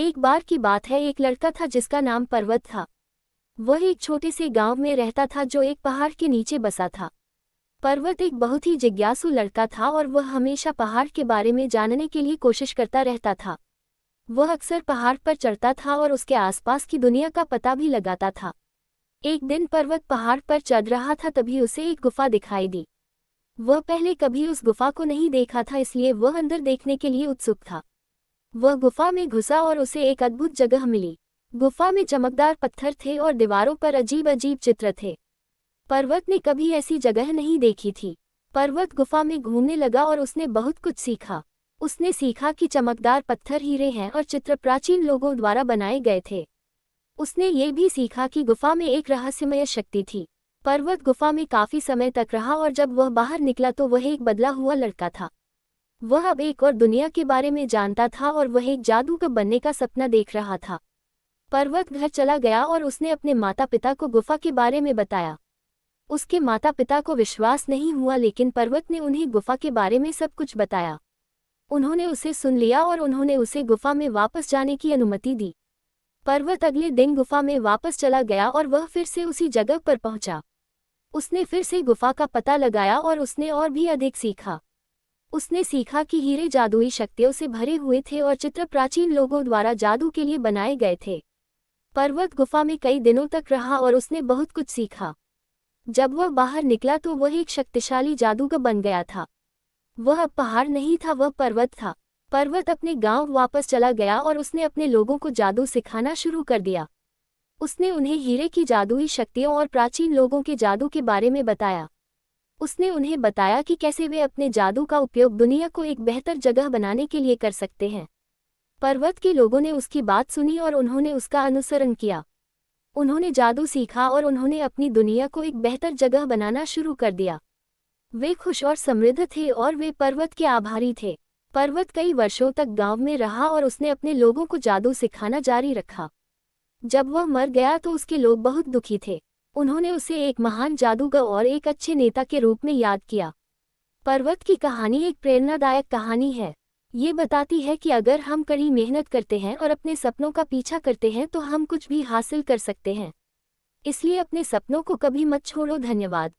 एक बार की बात है, एक लड़का था जिसका नाम पर्वत था। वह एक छोटे से गांव में रहता था जो एक पहाड़ के नीचे बसा था। पर्वत एक बहुत ही जिज्ञासु लड़का था और वह हमेशा पहाड़ के बारे में जानने के लिए कोशिश करता रहता था। वह अक्सर पहाड़ पर चढ़ता था और उसके आसपास की दुनिया का पता भी लगाता था। एक दिन पर्वत पहाड़ पर चढ़ रहा था, तभी उसे एक गुफा दिखाई दी। वह पहले कभी उस गुफा को नहीं देखा था, इसलिए वह अंदर देखने के लिए उत्सुक था। वह गुफा में घुसा और उसे एक अद्भुत जगह मिली। गुफा में चमकदार पत्थर थे और दीवारों पर अजीब अजीब चित्र थे। पर्वत ने कभी ऐसी जगह नहीं देखी थी। पर्वत गुफा में घूमने लगा और उसने बहुत कुछ सीखा। उसने सीखा कि चमकदार पत्थर हीरे हैं और चित्र प्राचीन लोगों द्वारा बनाए गए थे। उसने ये भी सीखा कि गुफा में एक रहस्यमय शक्ति थी। पर्वत गुफा में काफी समय तक रहा और जब वह बाहर निकला तो वह एक बदला हुआ लड़का था। वह अब एक और दुनिया के बारे में जानता था और वह एक जादूगर बनने का सपना देख रहा था। पर्वत घर चला गया और उसने अपने माता पिता को गुफा के बारे में बताया। उसके माता पिता को विश्वास नहीं हुआ, लेकिन पर्वत ने उन्हें गुफा के बारे में सब कुछ बताया। उन्होंने उसे सुन लिया और उन्होंने उसे गुफा में वापस जाने की अनुमति दी। पर्वत अगले दिन गुफा में वापस चला गया और वह फिर से उसी जगह पर पहुंचा। उसने फिर से गुफा का पता लगाया और उसने और भी अधिक सीखा। उसने सीखा कि हीरे जादुई शक्तियों से भरे हुए थे और चित्र प्राचीन लोगों द्वारा जादू के लिए बनाए गए थे। पर्वत गुफा में कई दिनों तक रहा और उसने बहुत कुछ सीखा। जब वह बाहर निकला तो वह एक शक्तिशाली जादूगर बन गया था। वह अब पहाड़ नहीं था, वह पर्वत था। पर्वत अपने गांव वापस चला गया और उसने अपने लोगों को जादू सिखाना शुरू कर दिया। उसने उन्हें हीरे की जादुई शक्तियों और प्राचीन लोगों के जादू के बारे में बताया। उसने उन्हें बताया कि कैसे वे अपने जादू का उपयोग दुनिया को एक बेहतर जगह बनाने के लिए कर सकते हैं। पर्वत के लोगों ने उसकी बात सुनी और उन्होंने उसका अनुसरण किया। उन्होंने जादू सीखा और उन्होंने अपनी दुनिया को एक बेहतर जगह बनाना शुरू कर दिया। वे खुश और समृद्ध थे और वे पर्वत के आभारी थे। पर्वत कई वर्षों तक गांव में रहा और उसने अपने लोगों को जादू सिखाना जारी रखा। जब वह मर गया तो उसके लोग बहुत दुखी थे। उन्होंने उसे एक महान जादूगर और एक अच्छे नेता के रूप में याद किया। पर्वत की कहानी एक प्रेरणादायक कहानी है। ये बताती है कि अगर हम कड़ी मेहनत करते हैं और अपने सपनों का पीछा करते हैं तो हम कुछ भी हासिल कर सकते हैं। इसलिए अपने सपनों को कभी मत छोड़ो। धन्यवाद।